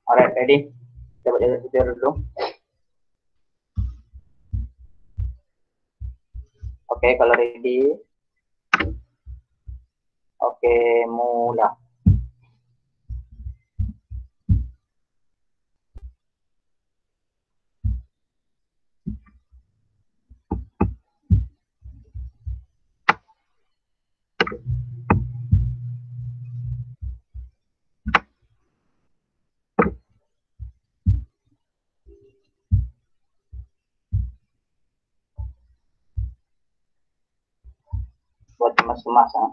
Alright, ready? Coba jaga tidur dulu. Oke, kalau ready. Oke, mulai. Buat kemas-kemas ya.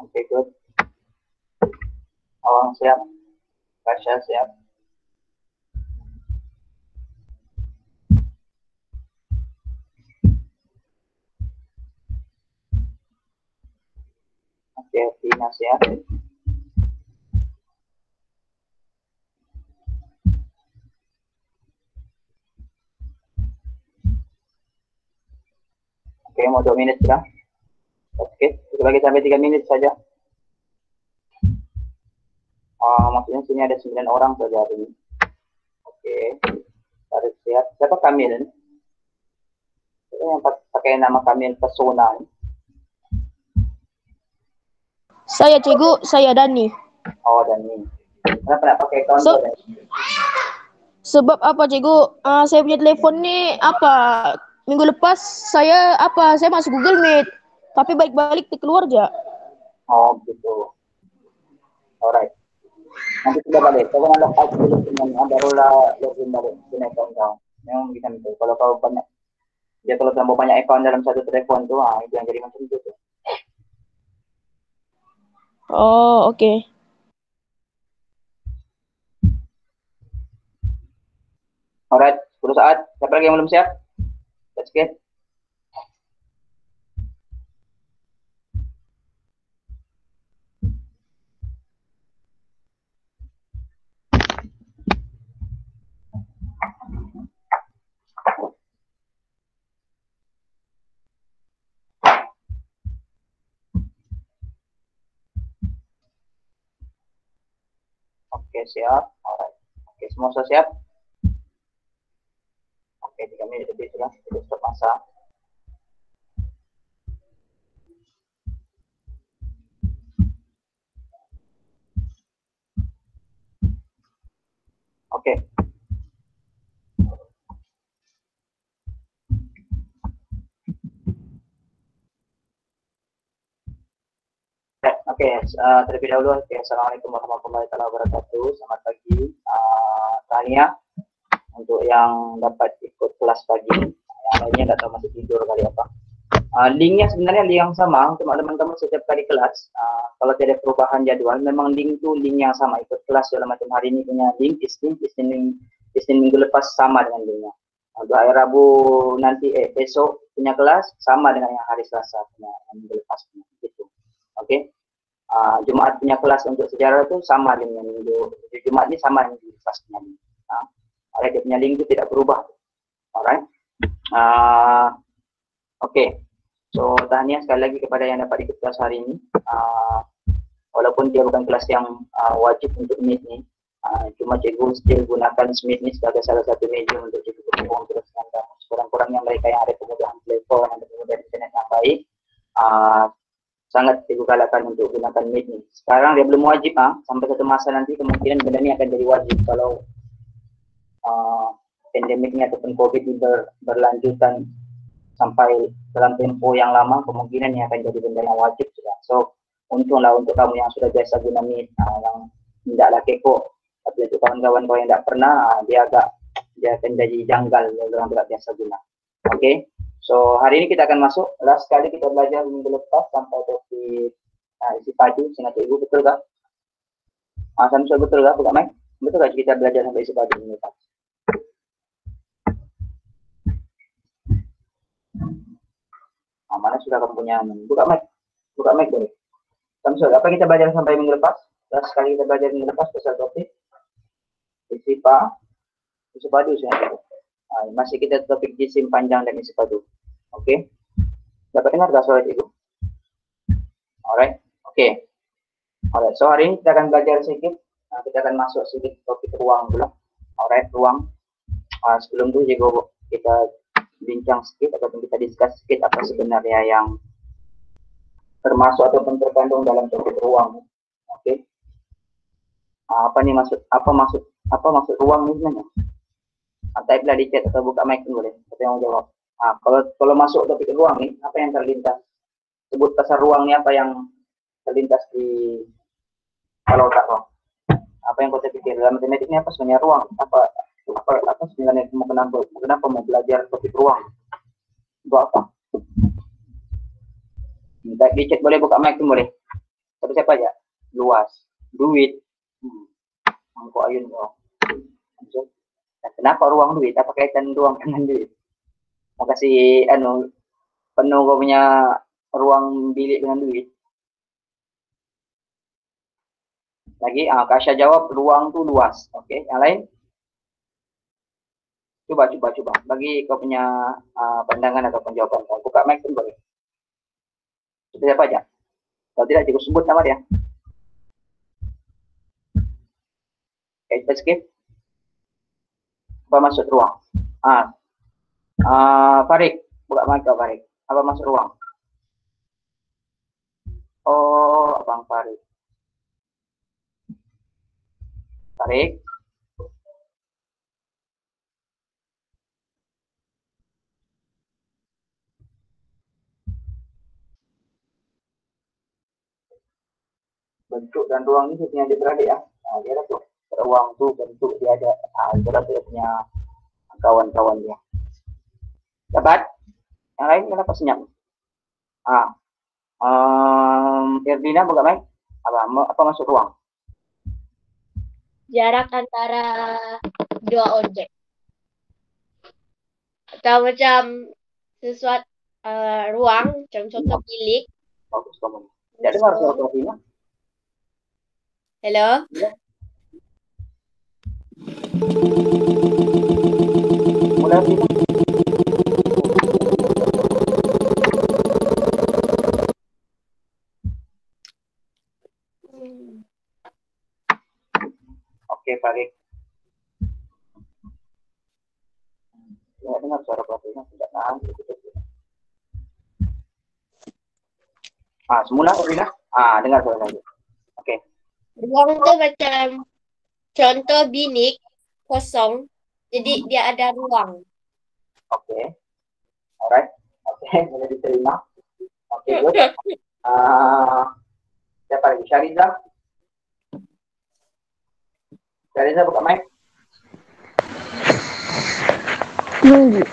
Oke, good. Awang siap. Kasya siap. Oke, Tina siap. Oke, mau 2 menit sudah. Oke, kita bagi sampai 3 menit saja. Maksudnya sini ada 9 orang saja hari ini. Oke, harus siap. Siapa Kamil? Siapa yang pakai nama Kamil Pesona? Saya Cikgu, saya Dani. Oh, Dani. Kenapa nak pakai account tu? Sebab apa Cikgu? Saya punya telefon ni minggu lepas saya masuk Google Meet, tapi balik-balik keluar aja. Oh, gitu. Alright. Nanti sudah balik. Kau nak log out dulu sebenarnya, barulah login balik ke account kau. Memang bisa itu. Kalau kau banyak, dia kalau terlalu banyak account dalam satu telepon tu, itu yang jadi macam itu. Oh, oke. Okay. Alright, 10 saat. Siapa lagi yang belum siap? Let's get. Oke, siap. Alright. Oke, semua sudah siap? Oke, 3 menit lebih sudah. Kita stop masa. Oke. Oke, terlebih dahulu, Assalamualaikum warahmatullahi wabarakatuh. Selamat pagi, Tania. Untuk yang dapat ikut kelas pagi, yang lainnya tak tahu masih tidur kali apa. Linknya sebenarnya link yang sama untuk teman-teman setiap kali kelas. Kalau tidak ada perubahan jadwal, memang link itu link yang sama. Ikut kelas dalam macam hari ini punya link, Isnin minggu lepas sama dengan linknya. Untuk hari Rabu nanti, besok punya kelas sama dengan yang hari Selasa punya minggu lepas punya. Gitu. Oke. Jumat punya kelas untuk sejarah itu sama dengan minggu Jumat ini sama dengan minggu lepas punya. Alright, dia punya link itu tidak berubah. Alright. Oke. So, tahniah sekali lagi kepada yang dapat ikut kelas hari ini. Walaupun dia bukan kelas yang wajib untuk Meet ni, cuma cikgu still gunakan Meet ni sebagai salah satu medium untuk cikgu berhubung terus dengan kamu. Kurang-kurangnya mereka yang ada kemudahan telefon, ada kemudahan internet yang baik, sangat cikgu galakkan untuk gunakan Meet ni. Sekarang dia belum wajib sampai satu masa nanti kemungkinan benda ni akan jadi wajib kalau pandemik ni ataupun COVID ni berlanjutan sampai dalam tempoh yang lama, kemungkinan ni akan jadi benda yang wajib sudah. So untunglah untuk kamu yang sudah biasa guna Meet, yang tidaklah kekok. Tapi untuk kawan-kawan kau yang tak pernah, dia akan jadi janggal kalau orang tidak biasa guna. Okay. So hari ini kita akan masuk, last kali kita belajar minggu lepas sampai topik isi padu, sengat ibu, betul tak? Samsul betul tak buka mic? Betul tak kita belajar sampai isi padu minggu lepas? Mana sudah kamu punya, buka mic boleh. Samsul, apa kita belajar sampai minggu lepas? Last kali kita belajar minggu lepas pasal topik isi padu, sengat ibu. Masih kita topik jisim panjang dan isi padu. Oke. Dapat dengar tak suara cikgu? Alright. Oke. Alright. So hari ini kita akan belajar sedikit. Kita akan masuk sedikit topik ruang dulu. Alright, ruang. Sebelum itu cikgu kita bincang sedikit ataupun kita discuss sedikit apa sebenarnya yang termasuk ataupun terkandung dalam topik ruang. Oke. Apa maksud ruang ini sebenarnya? Type lah di chat atau buka mic pun boleh. Kita yang jawab. Kalau masuk topik ruang nih, apa yang terlintas? Sebut pasal ruang nih, apa yang terlintas di kalau tak kau? Apa yang kau terpikir dalam matematik ini apa sebenarnya ruang? Apa sebenarnya kenapa mau belajar topik ruang? Buat apa? Type di chat boleh, buka mic pun boleh. Tapi siapa aja? Luas, duit, angko ayun kau. Kenapa ruang duit? Apa kaitan ruang dengan duit? Mau kasih penuh kau punya ruang bilik dengan duit. Lagi, Kasha jawab ruang tu luas. Oke, yang lain? Coba. Bagi kau punya pandangan atau jawaban kau. Buka mic pun boleh. Siapa aja? Kalau tidak, cikgu sebut nama dia. Oke, kita skip. Apa maksud ruang? Farid, buka mic kau Farid. Apa maksud ruang? Oh, Abang Farid. Farid. Bentuk dan ruang ini punya adik-beradik ya. Dia lah tuh. Ruang tu bentuk dia ada. Dia punya kawan-kawan dia. Dapat? Yang lain kenapa senyap? Erdina buka mic. Apa masuk ruang? Jarak antara dua objek. Atau macam sesuatu ruang, macam contoh bilik. Bagus kamu. Tidak dengar suara Erdina. Hello? Mulai Erdina. Oke, Farid. Tidak dengar suara Erdina. Tidak tahan. Semula Erdina. Dengar suara lagi. Oke. Ruang tu macam contoh bilik kosong. Jadi dia ada ruang. Oke. Alright. Oke, boleh diterima. Oke, good. Siapa lagi? Syariza? Syariza buka mic. Tinggi.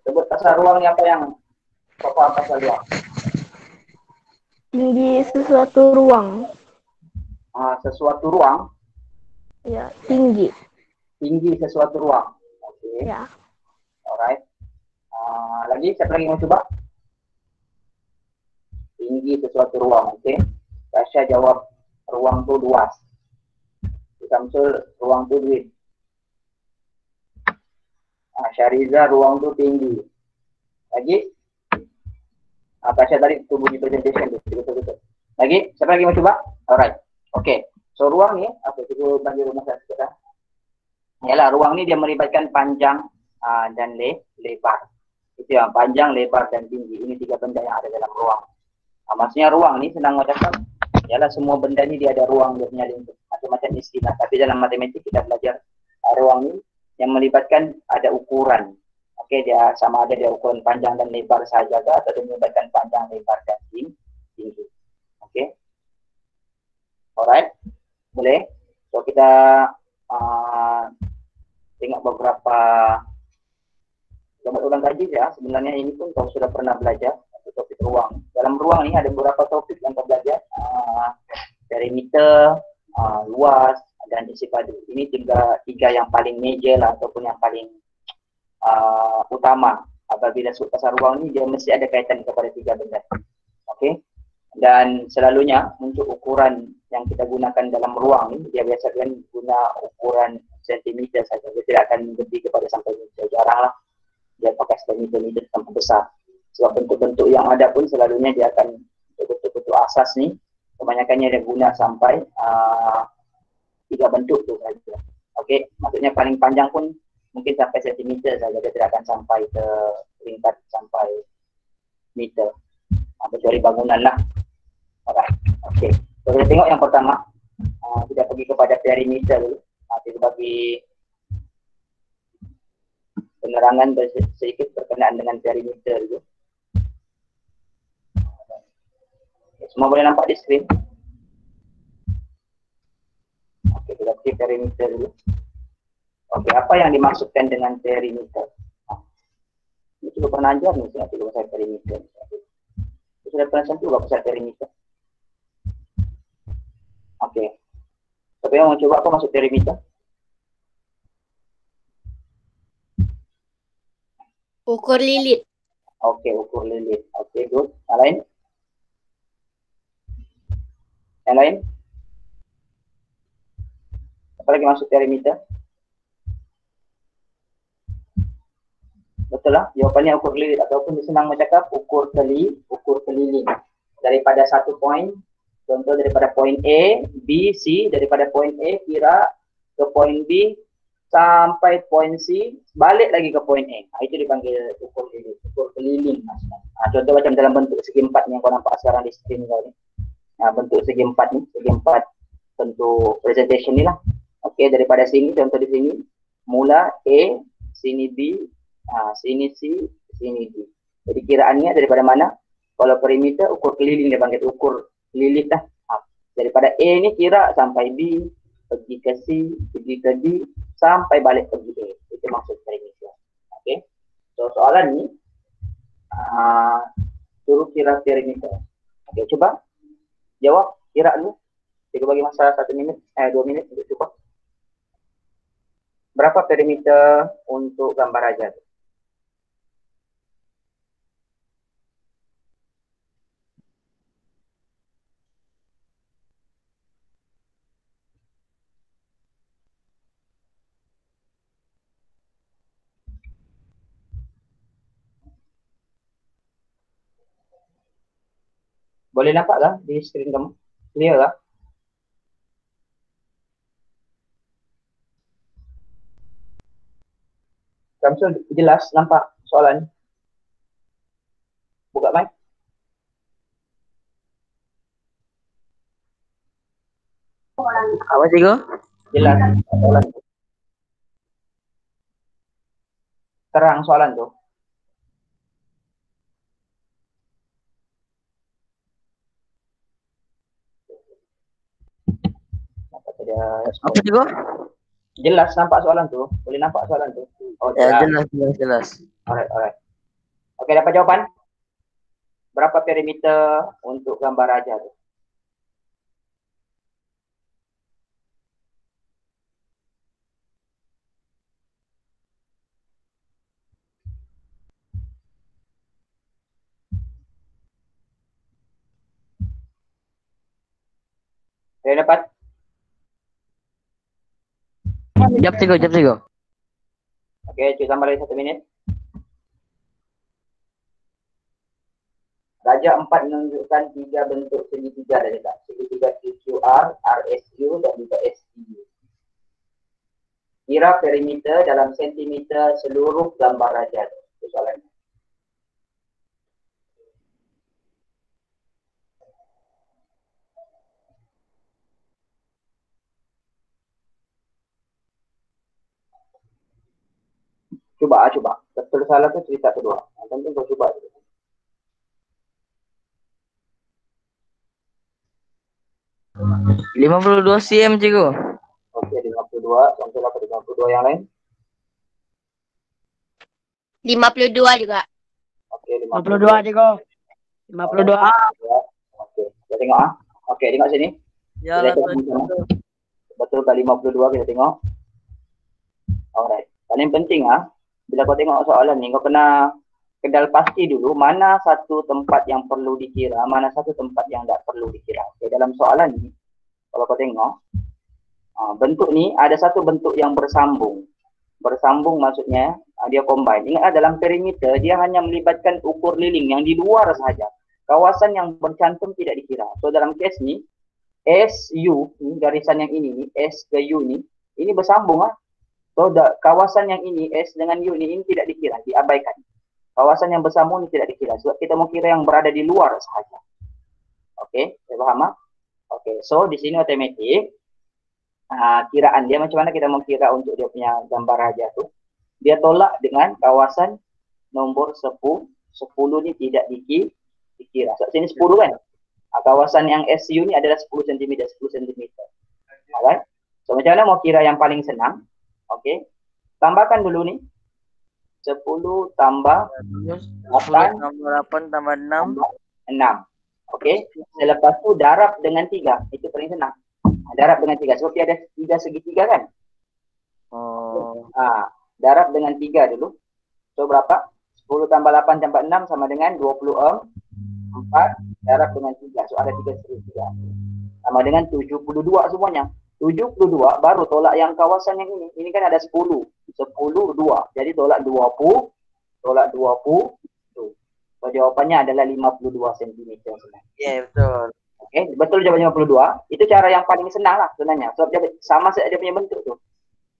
Sebut pasal ruang ni apa yang apa pasal ruang? Tinggi sesuatu ruang. Sesuatu ruang. Ya, tinggi. Tinggi sesuatu ruang. Oke. Ya. Alright. Lagi siapa lagi mau coba? Tinggi sesuatu ruang. Oke. Kasha jawab ruang tu luas. Samsul ruang tu duit. Syariza ruang tu tinggi. Lagi? Kasha tadi tu bunyi presentation. Betul. Lagi? Siapa lagi mau coba? Alright. Oke. So ruang ni, kita bagi rumah saya sekarang. Yalah, ruang ni dia melibatkan panjang dan lebar. Itu yang panjang, lebar dan tinggi. Ini tiga benda yang ada dalam ruang. Maksudnya ruang ni senang macam ialah semua benda ni dia ada ruang dia punya lingkup. Macam-macam istilah. Tapi dalam matematik kita belajar ruang ni yang melibatkan ada ukuran. Okey, dia sama ada dia ukuran panjang dan lebar sahaja atau dia melibatkan panjang, lebar dan tinggi. Okey. Alright. Boleh? So kita tengok beberapa gambar ulang kaji ya. Sebenarnya ini pun kau sudah pernah belajar topik ruang. Dalam ruang ni ada beberapa topik yang kau belajar. Perimeter, luas dan isi padu. Ini tiga yang paling major lah ataupun yang paling utama. Apabila sebut pasal ruang ni dia mesti ada kaitan kepada tiga benda. Okey. Dan selalunya untuk ukuran yang kita gunakan dalam ruang ni dia biasakan guna ukuran sentimeter saja. Dia tidak akan lebih kepada sampai meter. Jarang lah dia pakai sentimeter sampai besar. Sebab bentuk-bentuk yang ada pun selalunya dia akan bentuk-bentuk asas ni kebanyakannya dia guna sampai 3 bentuk tu saja. Okey, maksudnya paling panjang pun mungkin sampai sentimeter saja, dia tidak akan sampai ke peringkat sampai meter. Kecuali bangunan lah. Alright. Okey. So, kita tengok yang pertama. Kita pergi kepada perimeter dulu. Kita bagi penerangan sedikit berkenaan dengan perimeter dulu. Semua boleh nampak di skrin? Okey, kita pergi perimeter dulu. Okey, apa yang dimaksudkan dengan perimeter? Ini juga pernah ajar ni, saya tidak pasal perimeter. Sudah pernah sentuh apa pasal perimeter? Okey. Siapa yang mau coba apa maksud perimeter? Ukur lilit. Okey, ukur lilit. Okey, good. Yang lain? Yang lain? Apa lagi maksud perimeter? Betul lah, jawapannya ukur lilit ataupun senang bercakap ukur keliling. Daripada satu poin, contoh daripada poin A, B, C, daripada poin A kira ke poin B sampai poin C, balik lagi ke poin A. Itu dipanggil ukur lilit, ukur keliling maksudnya. Contoh macam dalam bentuk segi empat yang kau nampak sekarang di screen kau ni. Bentuk segi empat ni, segi empat bentuk presentation ni lah. Okey, daripada sini, contoh di sini, mula A, sini B, sini C, sini D. Jadi kiraannya daripada mana? Kalau perimeter, ukur keliling dia panggil ukur lilit lah. Daripada A ni kira sampai B, pergi ke C, pergi ke D, sampai balik pergi A. Itu maksud perimeter. Okey. So soalan ni, suruh kira perimeter. Okey, coba jawab, kira dulu. Kita bagi masa 2 minit untuk cukup. Berapa perimeter untuk gambar raja tu? Boleh nampak tak di skrin kamu? Clear tak? Samsul jelas nampak soalan? Buka mic. Apa cikgu? Jelas soalan tu. Terang soalan tu. Apa cikgu? Jelas nampak soalan tu? Boleh nampak soalan tu? Oh, Ya, jelas. Alright. Okey, dapat jawapan? Berapa perimeter untuk gambar raja tu? Saya dapat? Jap cikgu. Okey, cuba tambah lagi 1 minit. Raja 4 menunjukkan 3 bentuk segitiga dari dekat. Segitiga PQR, RSU dan juga STU. Kira perimeter dalam sentimeter seluruh gambar raja. Itu soalannya. Coba. Betul salah tu cerita kedua. Yang penting kau coba. 52 cm cikgu. Okey, 52. Contoh apa 52 yang lain? 52 juga. Okey, 52 cikgu. 52. Okey, kita tengok ah. Okey, tengok sini. Ya Kita lah tengok sama. Betul ke 52 kita tengok. Alright. Paling penting bila kau tengok soalan ni kau kena kedal pasti dulu mana satu tempat yang perlu dikira, mana satu tempat yang tak perlu dikira. Okay, dalam soalan ni kalau kau tengok bentuk ni ada satu bentuk yang bersambung. Bersambung maksudnya dia combine. Ingatlah dalam perimeter dia hanya melibatkan ukur liling yang di luar sahaja. Kawasan yang bercantum tidak dikira. So dalam kes ni SU ni garisan yang ini ni S ke U ni ini bersambung So kawasan yang ini S dengan U ni ini tidak dikira, diabaikan. Kawasan yang bersambung ni tidak dikira sebab kita mau kira yang berada di luar sahaja. Okey, saya faham Okey, so di sini otomatik kiraan dia macam mana kita mau kira untuk dia punya gambar raja tu. Dia tolak dengan kawasan nombor 10 ni tidak dikira. Sebab sini 10 kan. Kawasan yang SU ni adalah 10 cm, 10 cm. Alright. So macam mana mau kira yang paling senang? Okey. Tambahkan dulu ni. 10 tambah 8 tambah 8 tambah 6. 6. Okey. Selepas tu darab dengan 3. Itu paling senang. Darab dengan 3. Sebab dia ada 3 segitiga kan? Oh. Darab dengan 3 dulu. So berapa? 10 tambah 8 tambah 6 sama dengan 24. Darab dengan 3. So ada 3 segitiga. Sama dengan 72 semuanya. 72 baru tolak yang kawasan yang ini. Ini kan ada 10. 10, 2. Jadi tolak 20. Tolak 20. So jawapannya adalah 52 cm sebenarnya. Ya, betul. Okey, betul jawapan 52. Itu cara yang paling senang lah sebenarnya. Sebab dia sama saja dia punya bentuk tu.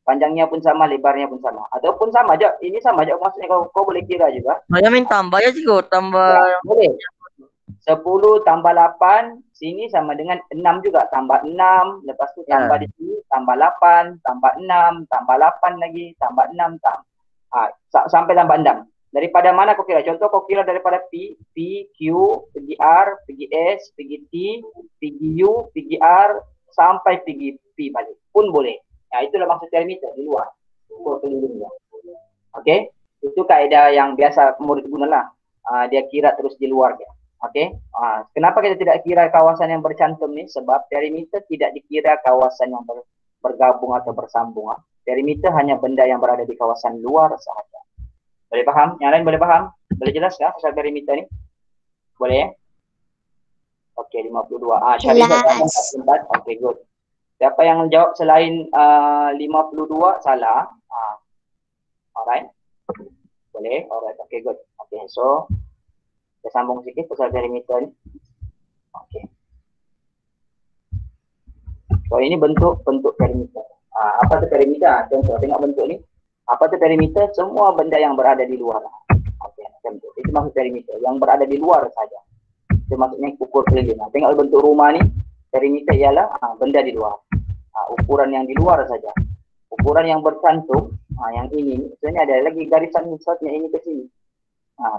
Panjangnya pun sama, lebarnya pun sama. Ataupun sama je. Ini sama je. Maksudnya kau boleh kira juga. Saya main tambah ya cikgu, tambah. Ya, boleh. 10 tambah 8 sini sama dengan 6 juga. Tambah 6. Lepas tu tambah di sini. Tambah 8. Tambah 6. Tambah 8 lagi. Tambah 6. Sampai tambah 6. Daripada mana kau kira? Contoh kau kira daripada P, Q, pergi R, pergi S, pergi T, pergi U, pergi R, sampai pergi P balik. Pun boleh. Itulah maksud perimeter di luar. Okey? Itu kaedah yang biasa murid gunalah. Dia kira terus di luar dia. Okey? Kenapa kita tidak kira kawasan yang bercantum ni? Sebab perimeter tidak dikira kawasan yang bergabung atau bersambung. Perimeter hanya benda yang berada di kawasan luar sahaja. Boleh faham? Yang lain boleh faham? Boleh jelas tak pasal perimeter ni? Boleh? Okey, 52. Syarifah 44. Okey, good. Siapa yang menjawab selain 52 salah? Alright. Boleh? Alright. Okey, good. Okey, so kita sambung sikit pasal perimeter ni. Okey. So ini bentuk perimeter. Apa tu perimeter? Contoh, tengok bentuk ni. Apa tu perimeter? Semua benda yang berada di luar. Okey, macam tu. Itu maksud perimeter. Yang berada di luar saja. Itu maksudnya ukur keliling. Tengok bentuk rumah ni. Perimeter ialah benda di luar. Ukuran yang di luar saja. Ukuran yang bercantum, yang ini. Sebenarnya ada lagi garisan misalnya ini ke sini.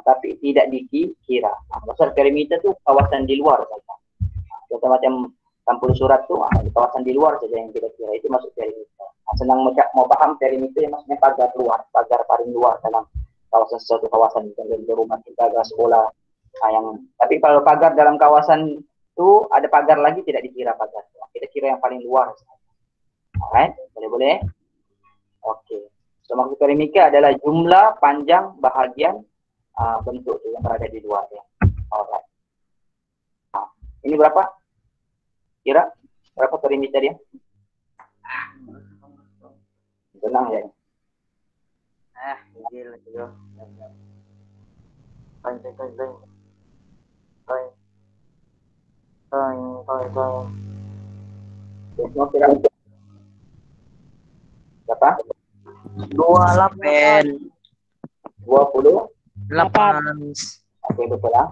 Tapi tidak dikira. Maksud perimeter tu kawasan di luar saja. Contoh macam sampul surat tu, kawasan di luar saja yang kita kira. Itu maksud perimeter. Senang mau paham perimeter yang maksudnya pagar luar, pagar paling luar dalam kawasan sesuatu kawasan, misalnya rumah kita, sekolah. Tapi kalau pagar dalam kawasan tu ada pagar lagi tidak dikira pagar. Kita kira yang paling luar. Alright, boleh-boleh. Okey. So maksud perimeter adalah jumlah panjang bahagian bentuk tu yang berada di luar dia. Alright. Ini berapa? Kira berapa perimeter dia? Senang ya. Gila cikgu. Semua kira berapa? 28. 28. Okey, betul lah.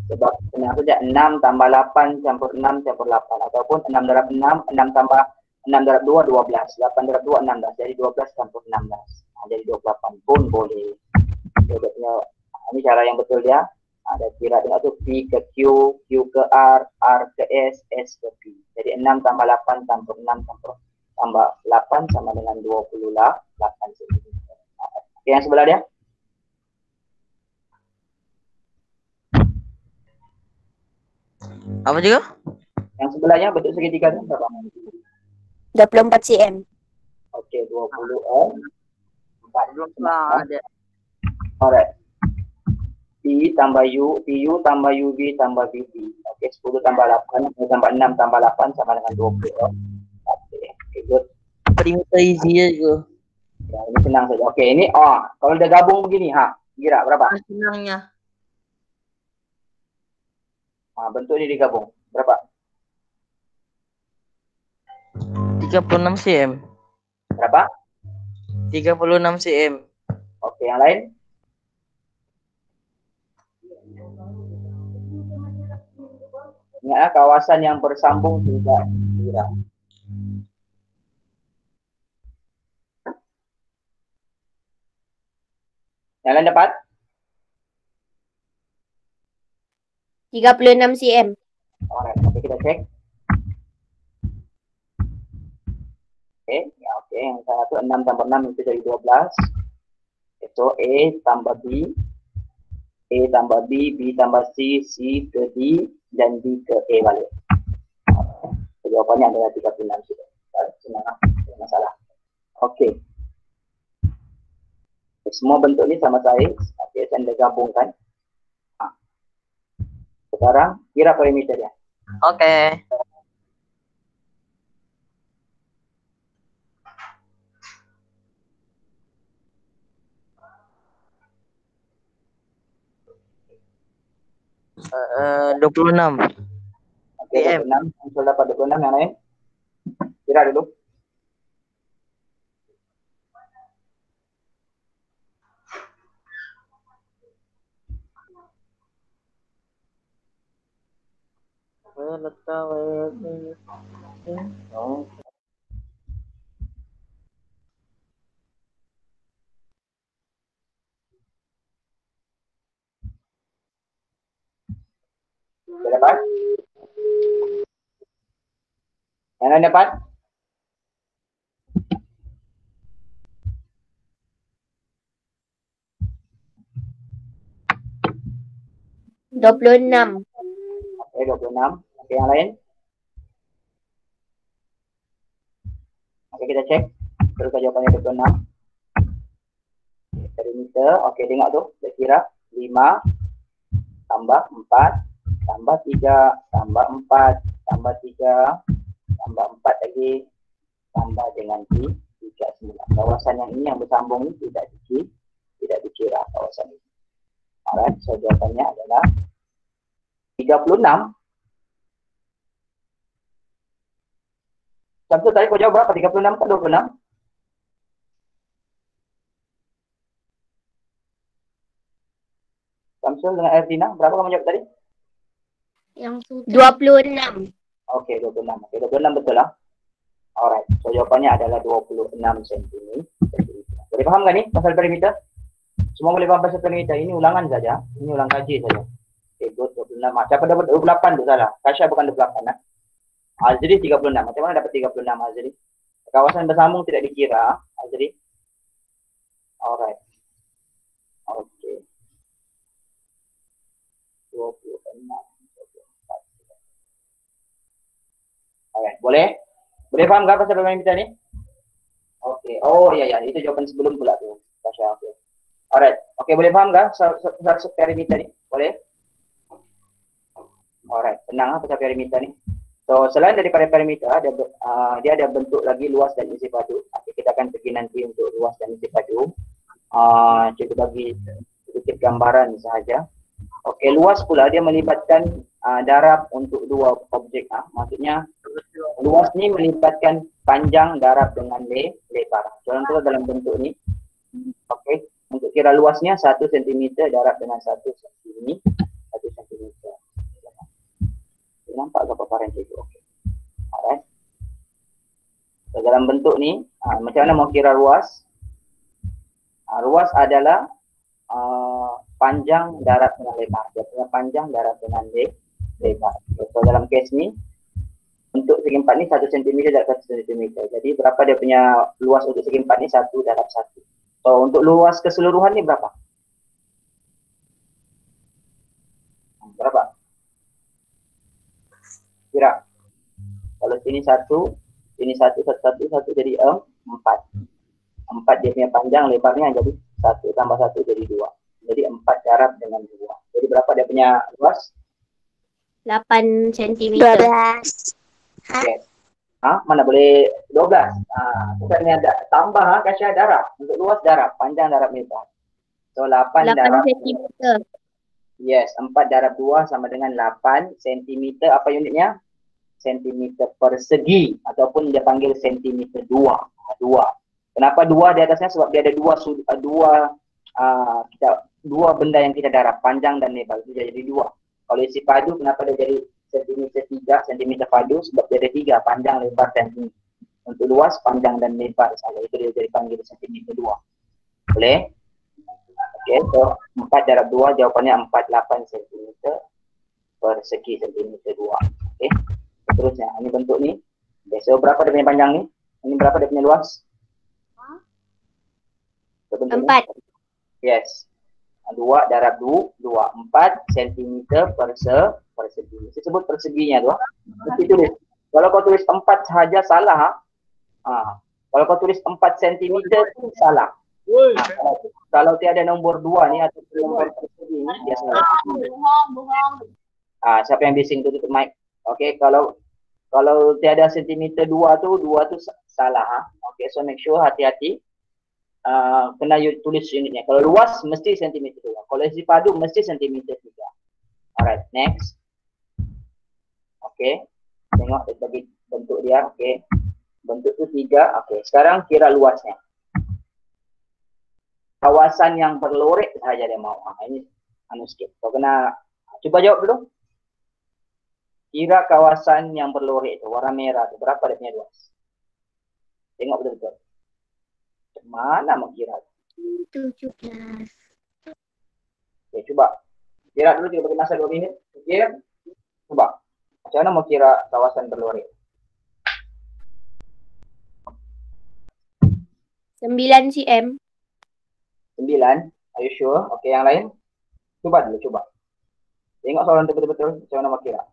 Sebab senang saja 6 tambah 8 campur 6 campur 8. Ataupun 6 darab 6, 6 tambah 6 darab 2, 12. 8 darab 2, 16. Jadi 12 campur 16. Jadi 28. pun boleh. Dia punya, ini cara yang betul dia. Ada kira tengok tu P ke Q, Q ke R ke S ke P. Jadi 6 tambah 8 tambah 6 tambah 8 sama dengan 28 cm. Oke, yang sebelah dia. Apa juga? Yang sebelahnya bentuk segitiga tu berapa? 24 cm. Oke, 20 4. Belum lah ada. Alright. P tambah U, PU tambah UV tambah VB. Oke, 10 tambah 8 tambah 6 tambah 8 sama dengan 20. Oke, good. Perimeter easy ya juga. Ya, ini senang saja. Oke, ini kalau udah gabung begini, kira berapa? Senangnya. Bentuk ini digabung. Berapa? 36 cm. Berapa? 36 cm. Oke, yang lain? Ingat kawasan yang bersambung tidak dikira. Yang lain dapat? 36 cm. Alright, oke kita cek. Oke, ya oke. Yang satu 6 tambah 6 itu jadi 12. So A tambah B, A tambah B, B tambah C, C ke D, dan D ke E balik. Jawabannya adalah 36 sudah. Senang, tidak masalah. Oke. Semua bentuk ini sama saiz. Oke, saya dah gabungkan. Sekarang kira perimeternya. Oke. Eh, 26 Oke, 26. Usul dapat 26, yang lain? Kira dulu. Oh. Sudah dapat? Yang lain dapat? enam. Oke, 26. Oke, yang lain? Oke, kita cek. Terus jawabannya 26. Perimeter. Oke, tengok tu. Saya kira 5 tambah 4 tambah 3 tambah 4 tambah 3 tambah 4 lagi tambah dengan 3 9. Kawasan yang ini yang bersambung ini tidak dikira kawasan ini. Alright, so jawabannya adalah 36. Samsul tadi kau jawab berapa? 36 atau 26? Samsul dengan Erdina, berapa kamu jawab tadi? Yang 26. Oke, 26. Oke, 26 betul lah. Alright, so jawabannya adalah 26 cm. Boleh paham kan ni pasal perimeter? Semua boleh paham pasal perimeter. Ini ulangan saja. Ini ulang kaji saja. Oke, 26. Siapa dapat 28 tu salah. Kasya bukan 28 lah. Azri 36. Macam mana dapat 36 Azri? Kawasan bersambung tidak dikira. Azri. Alright. Oke. 26. Alright, boleh? Boleh faham tak pasal pemain kita ni? Oke. Oh ya ya, itu jawapan sebelum pula tu. Kasya, oke. Alright. Oke, boleh faham tak pasal perimeter ni? Boleh? Alright, tenang pasal perimeter ni. So, selain daripada perimeter, dia ada bentuk lagi luas dan isi padu. Kita akan pergi nanti untuk luas dan isi padu. Cuba bagi sedikit gambaran sahaja. Oke, luas pula dia melibatkan darab untuk dua objek. Maksudnya, luas ni melibatkan panjang darab dengan lebar. Contoh dalam bentuk ni. Oke, untuk kira luasnya 1 cm darab dengan 1 cm. 1 cm. Nampak ke paparan itu? Okey. Alright. So, dalam bentuk ni, macam mana mau kira luas? Ruas adalah panjang darat dengan lebar. Dia punya panjang darat dengan lebar. So dalam case ni untuk segi empat ni 1 cm darab 1 cm. Jadi berapa dia punya luas untuk segi empat ni 1 darab 1. So untuk luas keseluruhan ni berapa? Berapa? Kira. Kalau sini 1, sini 1 jadi 4. 4 dia punya panjang, lebarnya jadi 1 tambah 1 jadi 2. Jadi 4 darab dengan 2. Jadi berapa dia punya luas? 8 cm. 12. Yes. Mana boleh 12? Bukannya ada tambah kasih darab. Untuk luas darab, panjang darab lebar. So 8 darab 8 cm. Yes, 4 darab 2 sama dengan 8 cm. Apa unitnya? Sentimeter persegi ataupun dia panggil sentimeter 2. Kenapa 2 di atasnya? Sebab dia ada dua benda yang kita darab, panjang dan lebar. Itu jadi 2. Kalau isi padu, kenapa dia jadi sentimeter 3, sentimeter padu? Sebab dia ada 3, panjang, lebar, sentimeter. Untuk luas, panjang dan lebar saja. Itu dia jadi panggil sentimeter 2. Boleh? Okey, so 4 darab 2 jawapannya 48 cm persegi sentimeter 2. Okey. Seterusnya, ini bentuk ni. Okay, so berapa dia punya panjang ni? Ini berapa dia punya luas? 4. Yes. 2 darab 2, 4 cm persegi. Saya sebut perseginya tu. Mesti tulis. Kalau kau tulis 4 sahaja salah. Kalau kau tulis 4 cm tu salah. Kalau tiada nombor 2 ni atau nombor persegi ni, dia salah. Siapa yang bising tu tutup mic. Okey, kalau tiada sentimeter 2 tu salah. Okey, so make sure hati-hati. Kena tulis unitnya. Kalau luas mesti sentimeter 2. Kalau isi padu mesti sentimeter 3. Alright, next. Okey. Tengok dia bagi bentuk dia. Okey. Bentuk tu 3. Okey, sekarang kira luasnya. Kawasan yang berlorek saja dia mau. Ini sikit. Kau kena cuba jawab dulu. Kira kawasan yang berlorek itu, warna merah itu, berapa dia punya luas? Tengok betul-betul. Mana mau kira? 17. Oke, coba. Kira dulu juga bagi masa 2 minit. Kira. Coba. Macam mana mau kira kawasan berlorek? 9 cm. 9. Are you sure? Oke, yang lain? Coba dulu, coba. Tengok soalan itu betul-betul. Macam mana mau kira?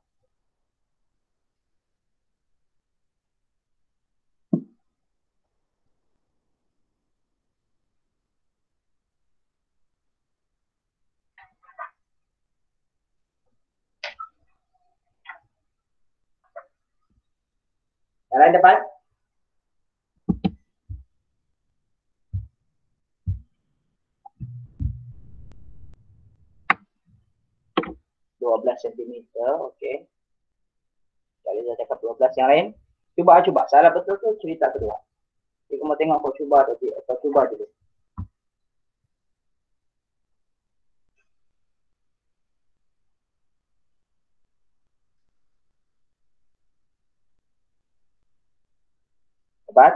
Yang lain depan? cm, okey. Kali saya cakap 12, yang lain? Cuba. Salah betul tu cerita kedua. Jadi kamu tengok kau cuba tadi, atau cuba dulu. Hebat?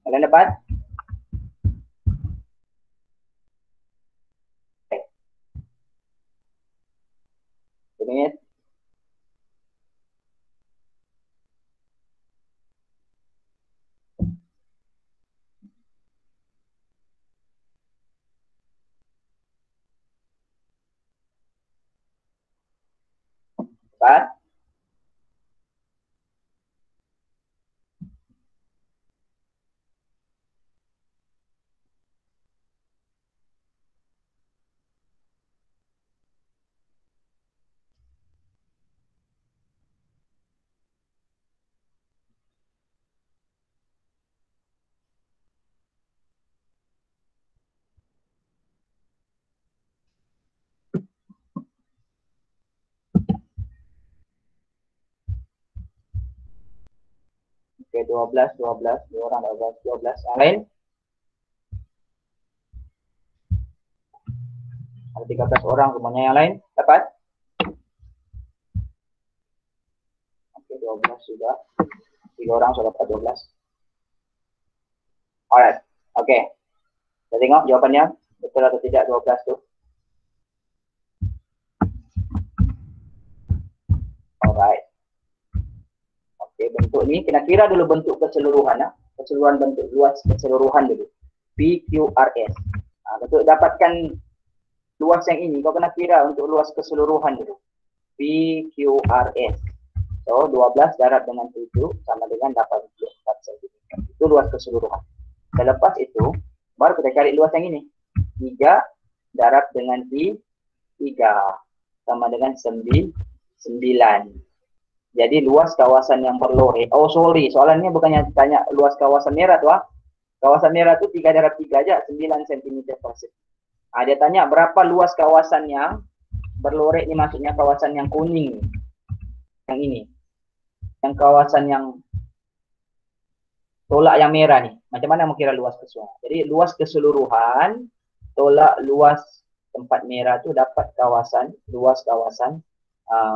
Kalian dapat? Ini dapat? Oke, 12. Dua orang 12. Yang lain? Ada 13 orang semuanya. Yang lain dapat? 12 sudah. 3 orang sudah dapat 12. Alright. Oke. Kita tengok jawabannya. Betul atau tidak 12 tu. Alright. Oke, bentuk ni kena kira dulu bentuk keseluruhan. Keseluruhan bentuk luas keseluruhan dulu. PQRS. Untuk dapatkan luas yang ini, kau kena kira untuk luas keseluruhan dulu. PQRS. So, 12 darab dengan 7 sama dengan 84 cm. Itu luas keseluruhan. Selepas itu, baru kita cari luas yang ini. 3 darab dengan 3 sama dengan 9. Jadi luas kawasan yang berlore. Oh sorry, soalannya bukannya tanya luas kawasan merah tuh. Kawasan merah itu 3 darab 3 aja, 9 cm persegi. Dia tanya berapa luas kawasan yang berlore, ini maksudnya kawasan yang kuning. Yang ini. Yang kawasan yang tolak yang merah nih. Macam mana mau kira luas keseluruhan? Jadi luas keseluruhan tolak luas tempat merah itu dapat kawasan, luas kawasan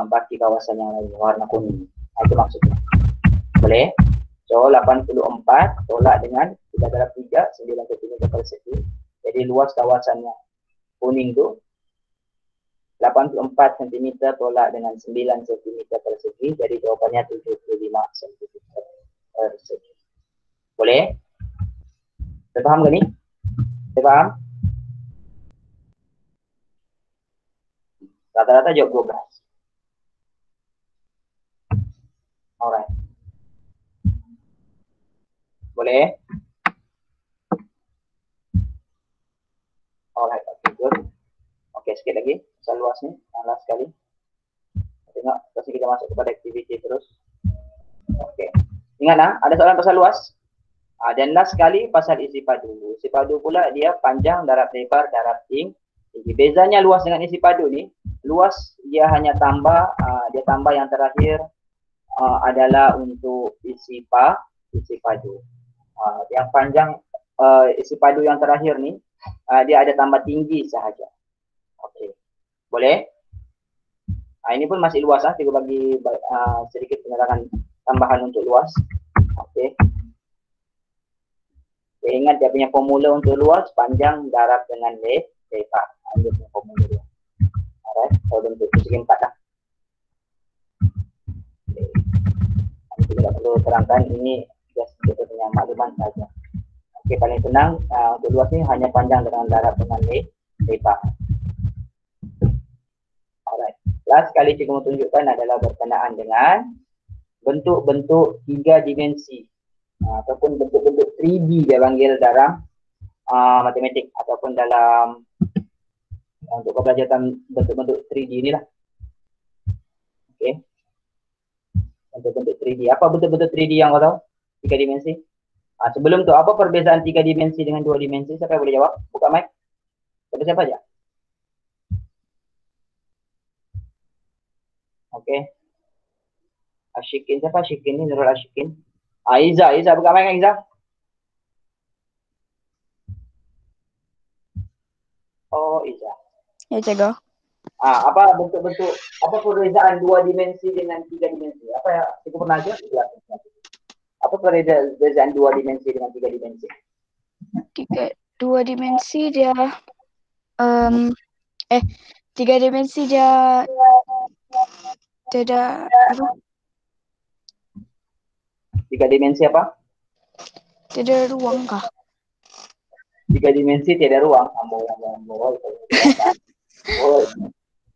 baki kawasan yang lain warna kuning. Itu maksudnya. Boleh? So 84 tolak dengan 3 darab 3, 9 cm persegi. Jadi luas kawasan yang kuning itu 84 cm tolak dengan 9 cm persegi. Jadi jawapannya 75 cm persegi. Boleh? Saya faham ke ni? Saya faham? Rata-rata jawab 12. Alright. Boleh? Alright, okay, good. Oke, sikit lagi. Pasal luas ni, last sekali. Tengok, terus kita masuk kepada aktiviti terus. Oke. Ingat ada soalan pasal luas. Dan last sekali pasal isi padu. Isi padu pula dia panjang, darab lebar, darab tinggi. Bezanya luas dengan isi padu ni, luas dia hanya tambah, dia tambah yang terakhir adalah untuk isi padu. Yang panjang isi padu yang terakhir ni dia ada tambah tinggi sahaja. Okey. Boleh? Ini pun masih luas kita bagi sedikit penerangan tambahan untuk luas. Okey. Ingat dia punya formula untuk luas panjang darab dengan lebar. Ini punya formula dia. Alright, so bentuk segi 4 dah. Kita tak perlu terangkan, ini just kita punya makluman saja. Okey, paling senang untuk luas ni hanya panjang dengan darab dengan lebar. Alright. Last kali cikgu mau tunjukkan adalah berkenaan dengan bentuk-bentuk 3 dimensi ataupun bentuk-bentuk 3D dia panggil dalam matematik ataupun dalam untuk pembelajaran bentuk-bentuk 3D inilah. Okey. Bentuk-bentuk 3D. Apa bentuk-bentuk 3D yang kau tahu? 3 dimensi. Sebelum tu apa perbezaan 3 dimensi dengan 2 dimensi? Siapa yang boleh jawab? Buka mic. Siapa aja? Okey. Ashikin, siapa Ashikin ni? Nurul Ashikin. Iza buka mic kan Iza? Oh, Iza. Ya, cikgu. Apa bentuk-bentuk, apa perbezaan 2 dimensi dengan 3 dimensi? Apa ya, cikgu pernah ajar? Apa perbezaan 2 dimensi dengan 3 dimensi? 2 dimensi dia 3 dimensi dia tidak apa? 3 dimensi apa? Tidak ruang kah? 3 dimensi tiada ruang.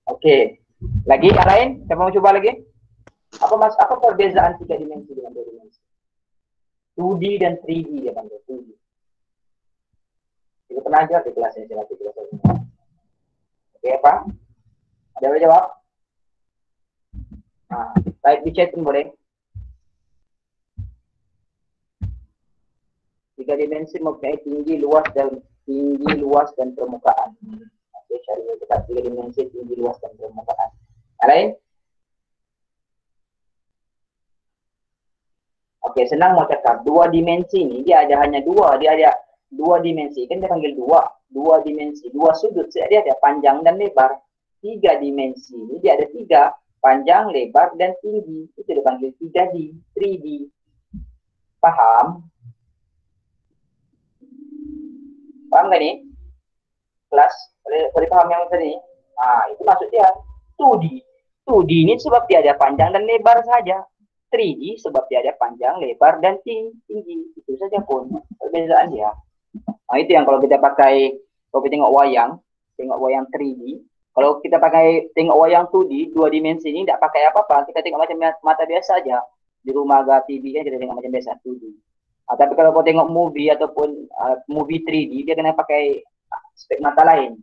Okey. Lagi yang lain? Siapa mau coba lagi? Apa perbezaan 3 dimensi dengan 2 dimensi? 2D dan 3D dia panggil 2D. Kita pernah ajar di kelas ini nanti kita selesai. Okey apa? Ada yang boleh jawab? Type di chat pun boleh. 3 dimensi mempunyai tinggi, luas dan permukaan. Okey, cari dekat 3 dimensi, tinggi, luas dan permukaan. Yang lain? Okey, senang mau cakap. 2 dimensi ni dia ada hanya 2, dia ada 2 dimensi. Kan dia panggil 2 dimensi, 2 sudut. Dia ada panjang dan lebar. 3 dimensi ni dia ada 3. panjang, lebar, dan tinggi. Itu dipanggil 3D, 3D. Paham? Paham nggak nih? Kelas, boleh paham yang tadi? Nah, itu maksudnya 2D. 2D ini sebab dia ada panjang dan lebar saja. 3D sebab dia ada panjang, lebar, dan tinggi. Itu saja pun perbedaan dia. Nah, itu yang kalau kita pakai, kalau kita tengok wayang 3D. Kalau kita pakai tengok wayang 2D, 2 dimensi ini tidak pakai apa-apa. Kita tengok macam mata biasa aja. Di rumah agak TV kan kita tengok macam biasa 2D. Tapi kalau kau tengok movie ataupun movie 3D, dia kena pakai spek mata lain.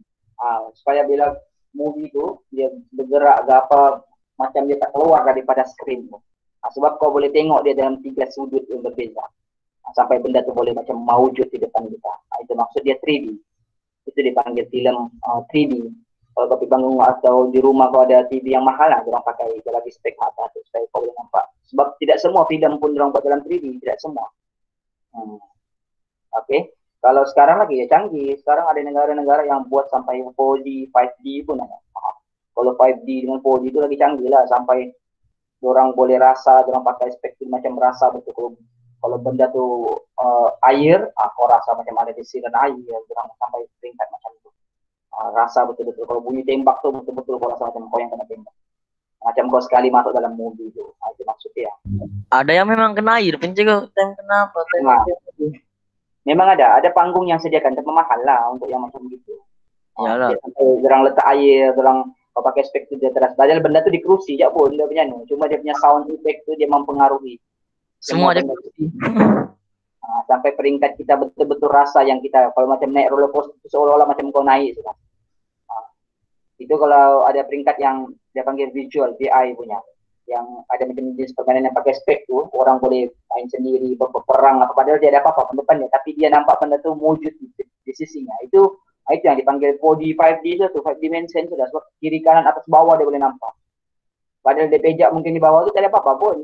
Supaya bila movie itu dia bergerak ke apa, macam dia tak keluar daripada skrin. Sebab kau boleh tengok dia dalam 3 sudut yang berbeza. Sampai benda tu boleh macam mewujud di depan kita. Itu maksud dia 3D. Itu dipanggil film 3D. Kalau kau di panggung atau di rumah kau ada TV yang mahal lah, orang pakai lagi spek mata tu supaya kau boleh nampak. Sebab tidak semua film pun orang buat dalam 3D, tidak semua. Oke. Kalau sekarang lagi ya canggih. Sekarang ada negara-negara yang buat sampai 4D, 5D pun ada. Kalau 5D dengan 4D itu lagi canggih lah, sampai orang boleh rasa, orang pakai spektrum macam rasa betul. Kalau benda tu air, kau rasa macam ada di siran air, orang sampai peringkat macam itu. Rasa betul-betul. Kalau bunyi tembak tu betul-betul kau rasa macam kau yang kena tembak. Macam kau sekali masuk dalam movie tu. Itu maksudnya. Ada yang memang kena air, pencegah kenapa? Memang ada panggung yang sediakan, tapi mahal lah untuk yang macam gitu. Iyalah. Orang letak air, orang kau pakai spektrum di atas. Padahal benda tu dikerusi je pun dia punya ni. Cuma dia punya sound effect tu dia mempengaruhi. Semua dia. Sampai peringkat kita betul-betul rasa yang kita, kalau macam naik roller coaster seolah-olah macam kau naik sudah. Itu kalau ada peringkat yang dia panggil visual, VI punya. Yang ada macam jenis permainan yang pakai spek tu, orang boleh main sendiri, berperang apa, padahal dia ada apa-apa depannya, tapi dia nampak benda tu wujud di sisinya. Itu yang dipanggil 4D, 5D tu, 5 dimension sudah, sebab kiri kanan atas bawah dia boleh nampak. Padahal dia pejak mungkin di bawah tu tak ada apa-apa pun.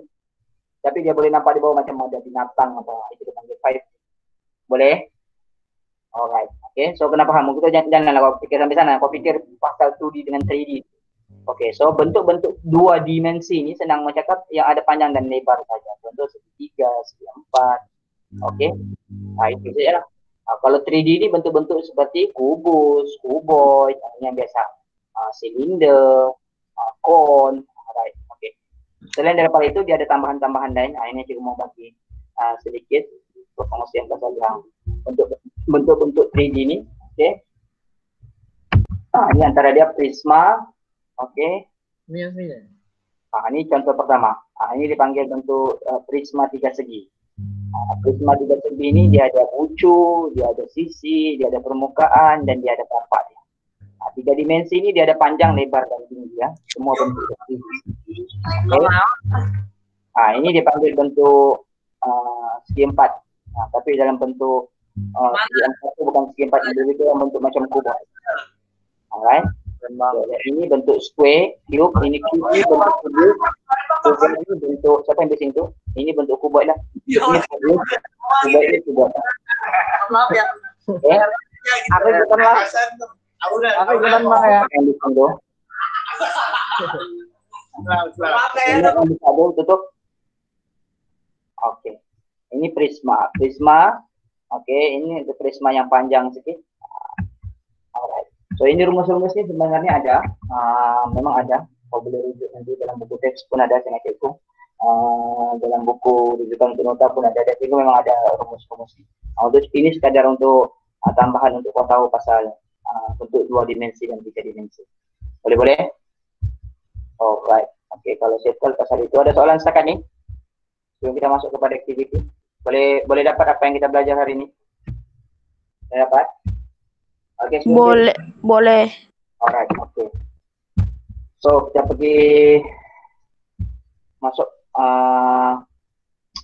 Tapi dia boleh nampak di bawah macam ada binatang apa, itu dipanggil 5D. Boleh? Alright. Okay, so kena faham. Kita janganlah kau fikir sampai sana. Kau fikir pasal 2D dengan 3D. Okay, so bentuk-bentuk 2 dimensi ni senang mencakap yang ada panjang dan lebar saja. Contoh segitiga, segi empat. Okay. Itu saja lah. Kalau 3D ni bentuk-bentuk seperti kubus, kuboid, yang biasa. Silinder, cone. Alright. Okay. Selain daripada itu, dia ada tambahan-tambahan lain. Ini cikgu mau bagi sedikit untuk pengusian pasal yang bentuk-bentuk 3D ni. Okay. Ini antara dia prisma. Okay. Ini contoh pertama. Ini dipanggil bentuk prisma 3 segi. Prisma 3 segi ini dia ada bucu, dia ada sisi, dia ada permukaan, dan dia ada tapak. 3 dimensi ini dia ada panjang, lebar, dan tinggi ya. Semua bentuk. Okay. Ini dipanggil bentuk segi 4. Tapi dalam bentuk segi 4 itu bukan segi 4, itu yang bentuk macam kubus. Alright. Ini bentuk square, cube, ini cube, bentuk kubus. Ini bentuk, siapa yang bising tu? Ini bentuk kubus lah. Ini kubus, ini kubus. Maaf ya. Aku bukan lah. Aku bukan lah ya. Yang bising tu. Ini yang bisa tutup. Oke. Ini prisma. Oke, ini untuk prisma yang panjang sedikit. Alright. So ini rumus-rumusnya sebenarnya ada, memang ada. Kau boleh rujuk nanti dalam buku teks pun ada, saya itu. Dalam buku rujukan untuk nota pun ada. Jadi memang ada rumus-rumus. Untuk ini sekadar untuk tambahan untuk kau tahu pasal bentuk 2 dimensi dan 3 dimensi. Boleh? Alright. Oke, kalau settle pasal itu ada soalan setakat ni. Sebelum kita masuk kepada aktiviti. Boleh dapat apa yang kita belajar hari ini? Boleh dapat? Okay, Boleh. Alright, okay. So kita pergi masuk.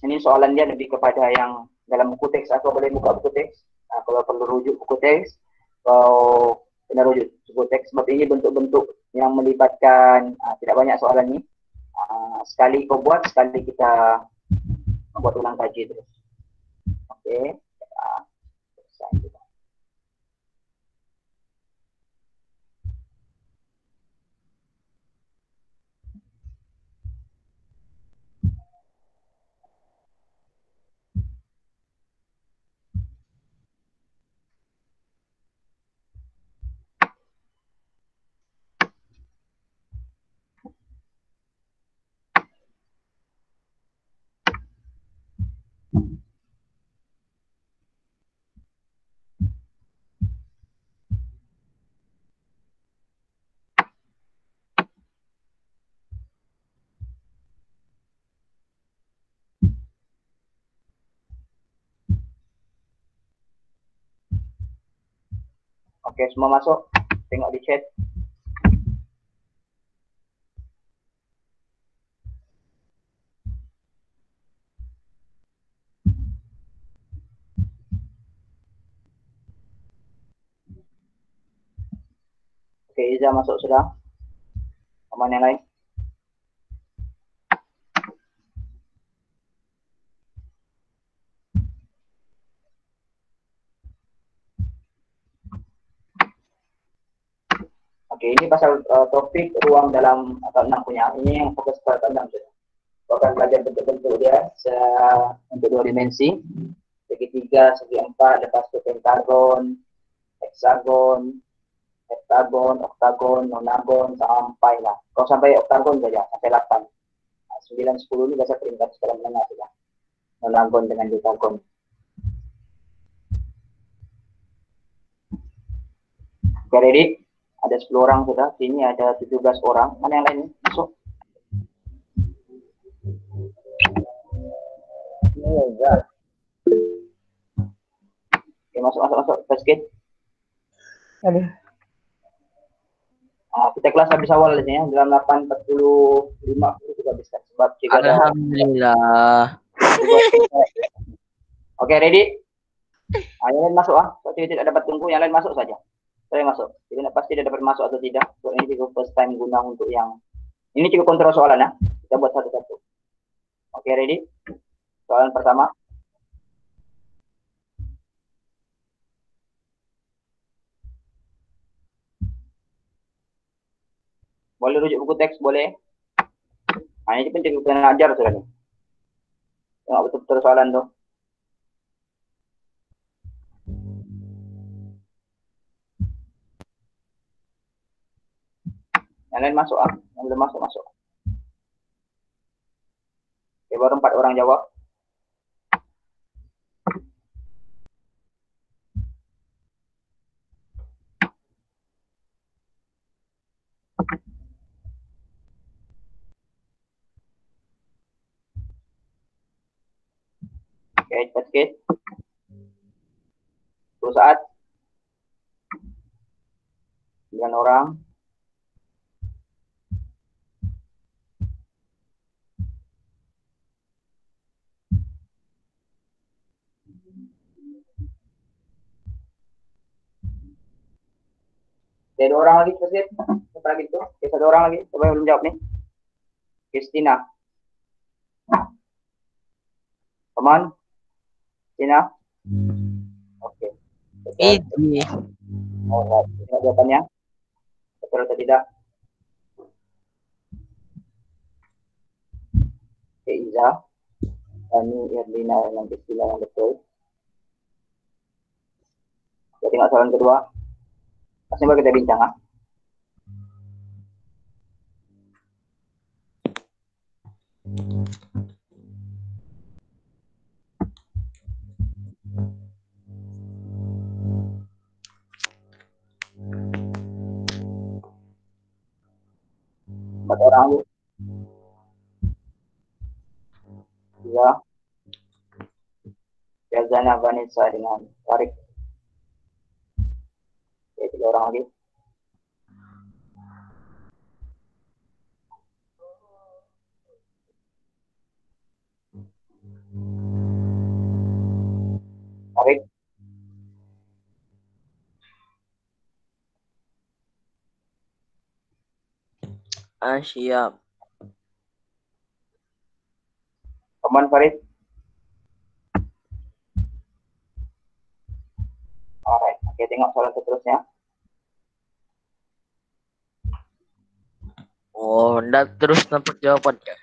Ini soalan dia lebih kepada yang dalam buku teks. Atau boleh buka buku teks. Kalau perlu rujuk buku teks, kalau kena rujuk buku teks. Sebab ini bentuk-bentuk yang melibatkan tidak banyak soalan ni. Sekali kau buat, sekali kita buat ulang kaji terus. Okay. Oke, semua masuk. Tengok di chat. Oke, Iza masuk sudah. Teman yang lain. Oke, ini pasal topik ruang dalam atau 6 punya. Ini yang fokus pada 6 sudah. Akan belajar bentuk-bentuk dia untuk 2 dimensi. Segitiga, segi 4, lepas itu pentagon, heksagon, heptagon, oktagon, nonagon, sampai lah. Kalau sampai oktagon saja, sampai 8. Nah, 9, 10 ini biasa peringkat sekarang menengah sudah. Nonagon dengan dekagon. Oke, ready? Ada 10 orang sudah. Sini ada 17 orang. Mana yang lain? Masuk. Oke, masuk. Basket. Ada. Kita kelas habis awal di sini ya. Dalam 8.45 juga bisa. Sebab jika ada... Alhamdulillah. Oke, ready? Yang lain masuk Kalau tidak dapat tunggu, yang lain masuk saja. Saya masuk. Jadi pasti dia dapat masuk atau tidak. So, ini juga first time guna untuk yang ini juga kontrol soalan ya. Kita buat satu-satu. Oke, ready? Soalan pertama. Boleh rujuk buku teks, boleh. Ini penting kita ajar sudah nih. Tengok betul-betul soalan tuh. Yang lain masuk yang belum masuk. Oke, baru 4 orang jawab. Oke, cepat sedikit. 10 saat. 9 orang. Ada 2 orang lagi, sedikit. Siapa lagi itu? Oke, 1 orang lagi. Siapa yang belum jawab nih? Kristina. Teman? Kristina? Oke. Ini. Tengok jawabannya. Betul atau tidak? Oke, Iza. Ini Irlina yang Kristina yang betul. Kita tengok soalan kedua. Pasti baru kita bincang Empat orang Iya. Yazana Vanessa dengan Tarik. Oke, 3 orang lagi. Tarik. Siap. Teman Farid. Alright, oke, tengok soalan seterusnya. Oh, ndak terus nampak jawabannya.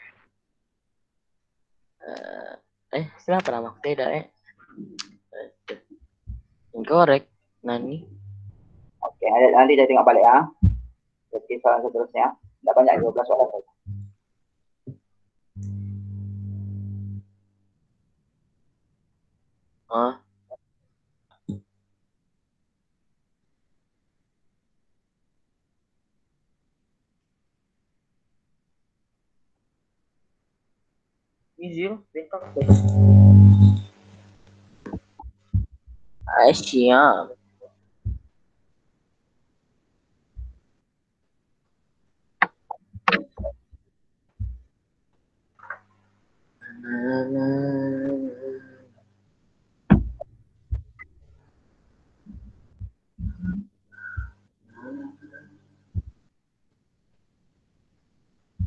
Siapa nama? Tidak, Incorrect. Nani? Oke, nanti saya tengok balik Jadi soalan seterusnya. Tidak banyak, 12 soalan saja. Siap. Siap.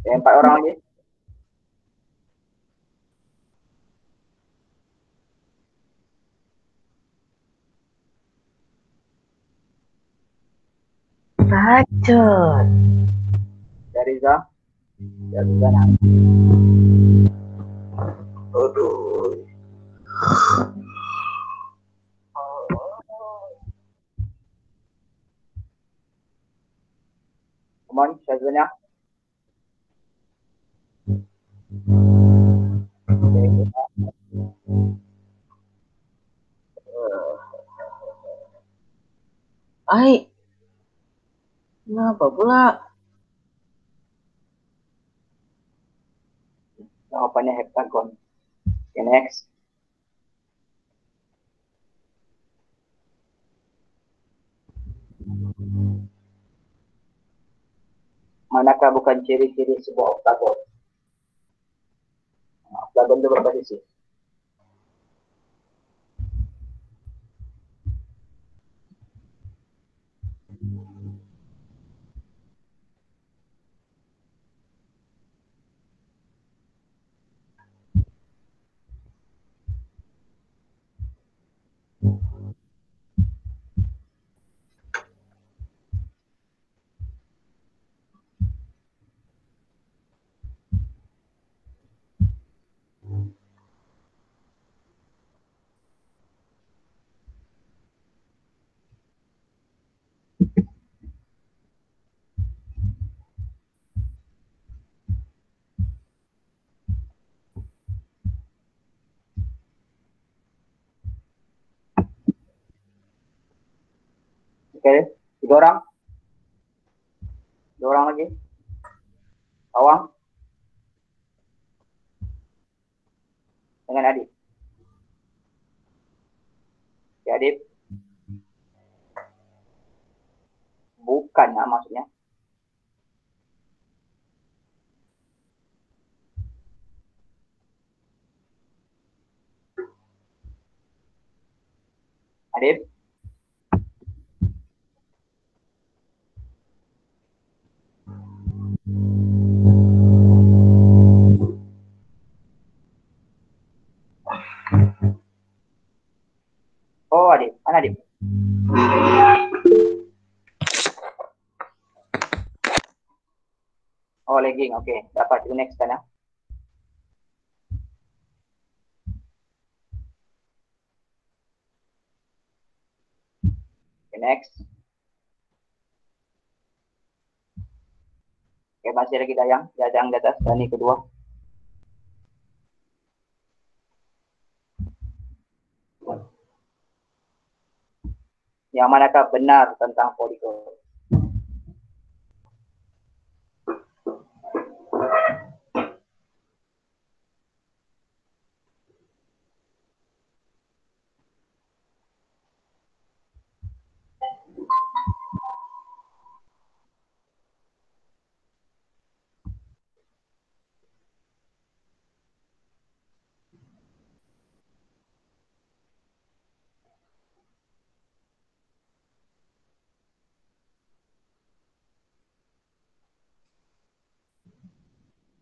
Oke, 4 orang lagi. Bacot. Dari Riza. Dari Riza. Aduh. Come on, Syazwania. Ai. Kenapa pula? Jawabannya heptagon. Okay, next. Manakah bukan ciri-ciri sebuah oktagon? Oktagon itu berapa sisi? Oke, 3 orang. 2 orang lagi. Awang. Dengan Adib. Oke, Adib. Bukan ya maksudnya. Adib. Oh, Adib. Mana Adib? Oh, legging. Oke, dapat. Next kan ya. Oke, next. Oke, masih lagi Dayang. Dayang di atas. Dani kedua. Yang manakah benar tentang poligon?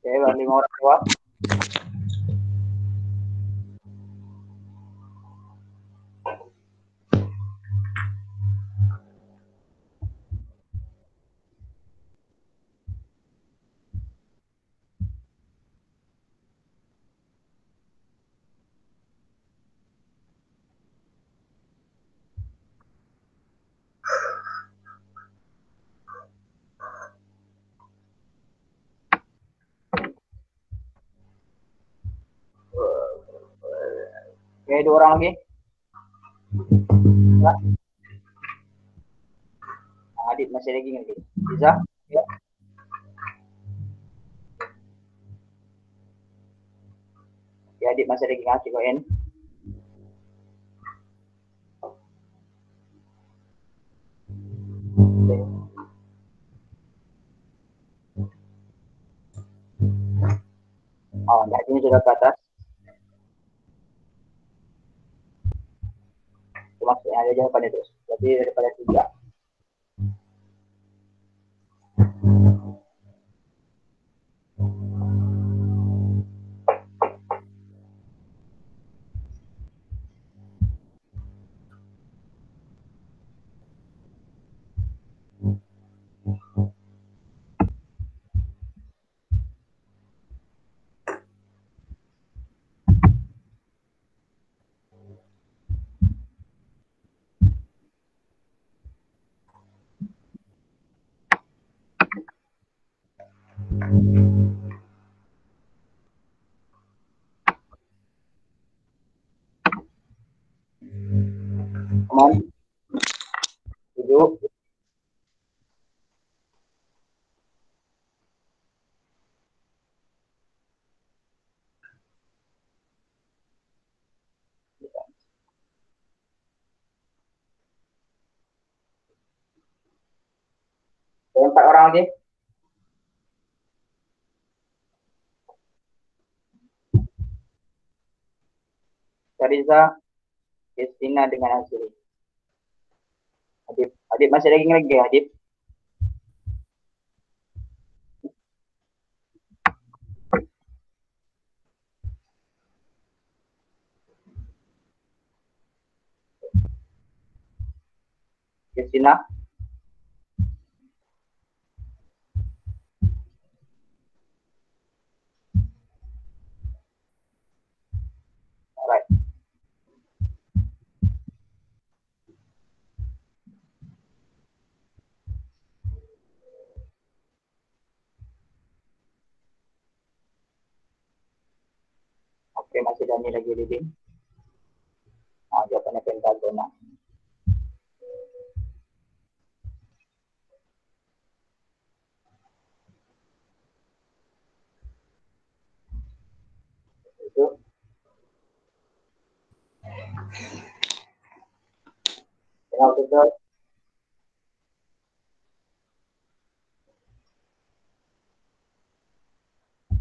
Oke, baru 5 orang keluar. Oke, 2 orang lagi. Ya. Adib masih lagi lagi. Bisa? Ya. Ya, Adib masih lagi ngasih koin. Oke. Oh, enggak, ini sudah ke atas. Cuma ada jawaban itu. Jadi daripada 3. Come on. Duduk. Ada 4 orang lagi. Kariza, Christina dengan Azri. Adib masih lagi Adib. Christina. Alright. Oke, masih Dani lagi reading. Jawabannya pentagona. Itu. Tinggal tutup.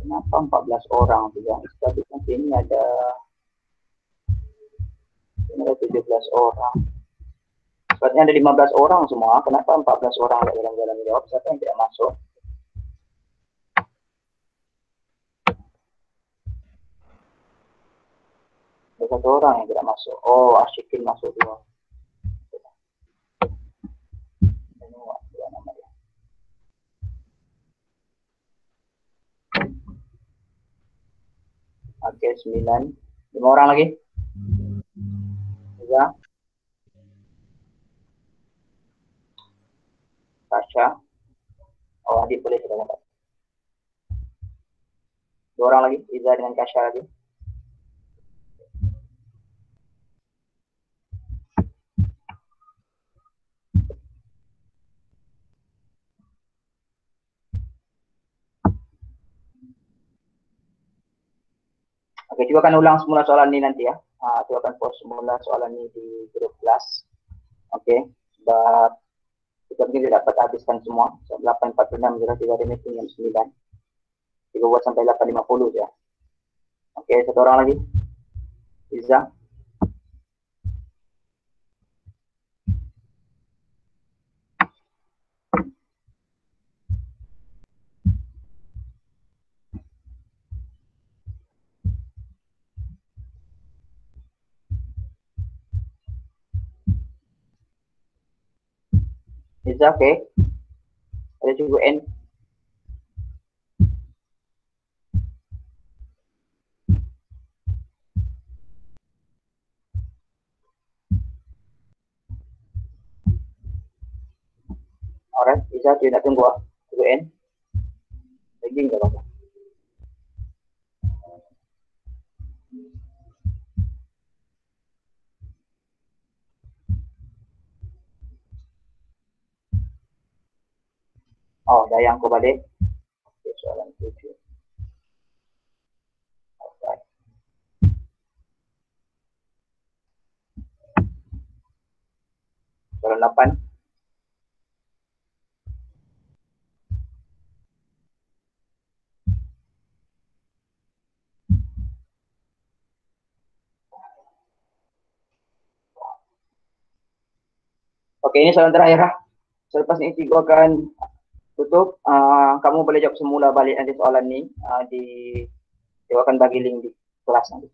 Kenapa 14 orang juga? Tapi ini ada 17 orang. Sepertinya ada 15 orang semua. Kenapa 14 orang tidak jalan-jalan jawab? Siapa yang tidak masuk? Ada 1 orang yang tidak masuk. Oh, Asyikin masuk 2. Oke, 9. 5 orang lagi. 3. Tasha. Oh, Adib boleh sudah dapat. 2 orang lagi. Iza dengan Tasha lagi. Oke, coba akan ulang semula soalan ini nanti ya. Coba akan post semula soalan ini di grup kelas. Oke, sebab kita mungkin tidak dapat habiskan semua. 8.46 sudah 3 meeting jam 9. Kita buat sampai 8.50 ya. Oke, 1 orang lagi. Iza. Iza, oke. Ada juga N. Alright, Iza tidak tunggu. Juga N. Lagi enggak apa-apa. Oh, Dayang ko balik. Oke, soalan 7. Alright. Soalan 8. Oke, ini soalan terakhir lah. Selepas ini Cigo akan tutup. Kamu boleh jawab semula balik nanti soalan ini. Dia akan bagi link di kelas nanti.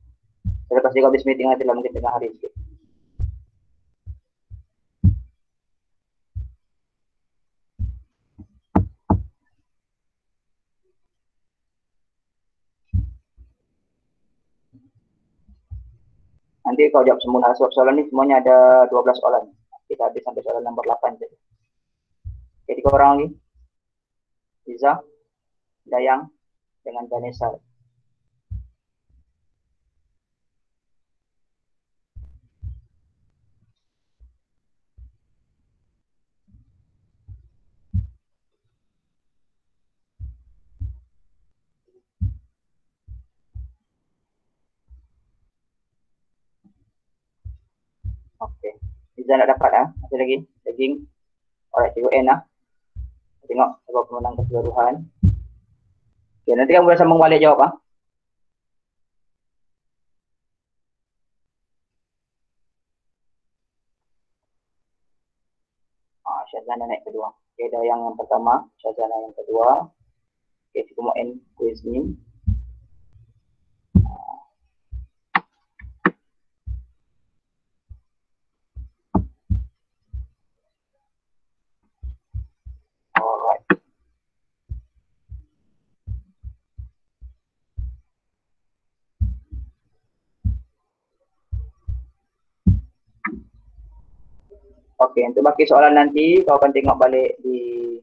Selepas Cigo habis meeting nanti lah mungkin tengah hari sedikit. Nanti kau jawab semula. Soalan ini semuanya ada 12 soalan. Kita habis sampai soalan nomor 8 saja. Oke, 3 orang lagi. Iza, Dayang dengan Ganesha. Okey. Izzah nak dapat masih lagi. Daging. Alright, cikgu N Tengok sebab pemenang keseluruhan. Okay, nanti kamu boleh sambung balik jawab Syazana naik kedua. Okay, Dayang yang pertama, Syazana yang kedua. Okay, cikgu mau end quiz ni. Alright. Okey, untuk baki soalan nanti kau akan tengok balik di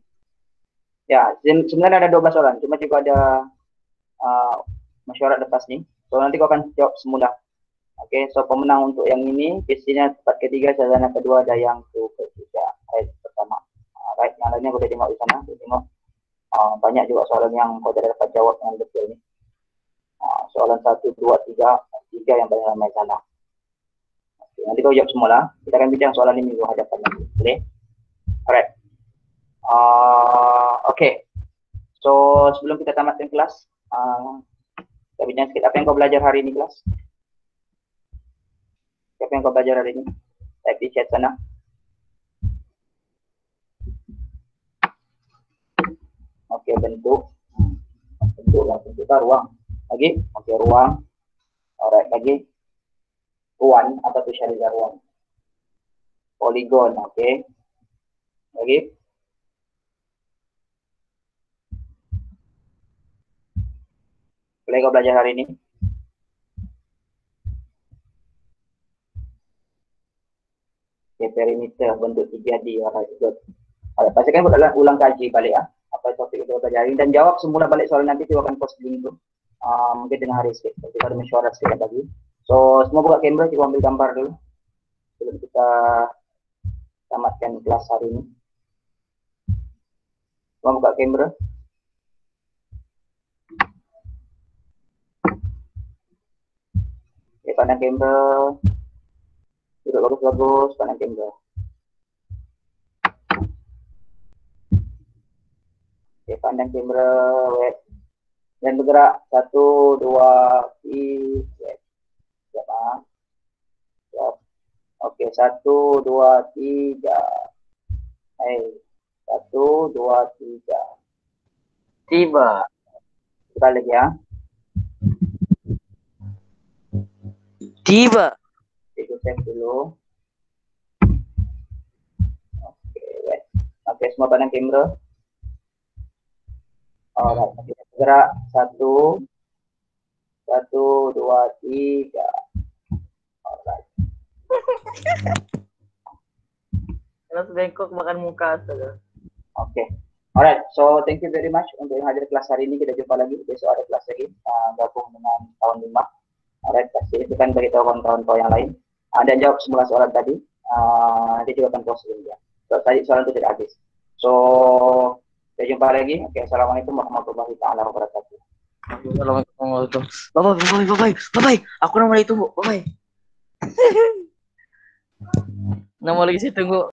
sebenarnya ada 12 soalan, cuma juga ada mesyuarat lepas ni. So nanti kau akan jawab semula. Okey, so pemenang untuk yang ini pastinya tempat ketiga, Syazana kedua, Dayang tu ketiga. Right, pertama. Right, yang lainnya boleh tengok di sana, boleh tengok. Banyak juga soalan yang kau tidak dapat jawab dengan betul ni. Soalan 1, 2, 3 yang banyak ramai salah. Nanti kau jawab semula. Kita akan bincang soalan ini minggu hadapan nanti. Boleh? Alright. Okay. So, sebelum kita tamatkan kelas, kita bincang sikit. Apa yang kau belajar hari ini kelas? Apa yang kau belajar hari ini? Type di chat sana. Okay, bentuk. Bentuk ruang. Lagi? Okay, ruang. Alright, lagi. Ruang, apa tu syariah ruang? Poligon, okey. Lagi? Boleh kau belajar hari ini? Okay, perimeter bentuk 3D. Alright, good. Alright, pastikan ulang kaji balik apa topik itu kita pelajari dan jawab semula balik soalan nanti kita akan post link tu. Mungkin tengah hari sikit. Kita ada mesyuarat sikit lagi. So, semua buka kamera, kita ambil gambar dulu sebelum kita tamatkan kelas hari ini. Semua buka kamera. Okay, pandang kamera. Duduk bagus-bagus, pandang kamera. Okay, pandang kamera, wet. Dan bergerak. 1, 2, 3, siap. Okey, 1, 2, 3. 1, 2, 3. Tiba. Sekali lagi Tiba. Cikgu save dulu. Okey, wait. Okey, semua pandang kamera. Alright, kita bergerak. 1, 2, 3. Alright. Kalau bengkok makan muka saja. Okay. Alright. So thank you very much untuk yang hadir kelas hari ini. Kita jumpa lagi. Besok ada kelas lagi. Gabung dengan tahun 5. Alright. Pastikan beritahu kawan-kawan kau yang lain. Dan jawab semua soalan tadi. Nanti juga akan post link dia. So tadi soalan itu tidak habis. So kita jumpa lagi. Okay. Assalamualaikum warahmatullahi wabarakatuh. Assalamualaikum warahmatullahi wabarakatuh. Bye-bye. Aku nama lagi tunggu. Bye-bye. Nama lagi saya tunggu.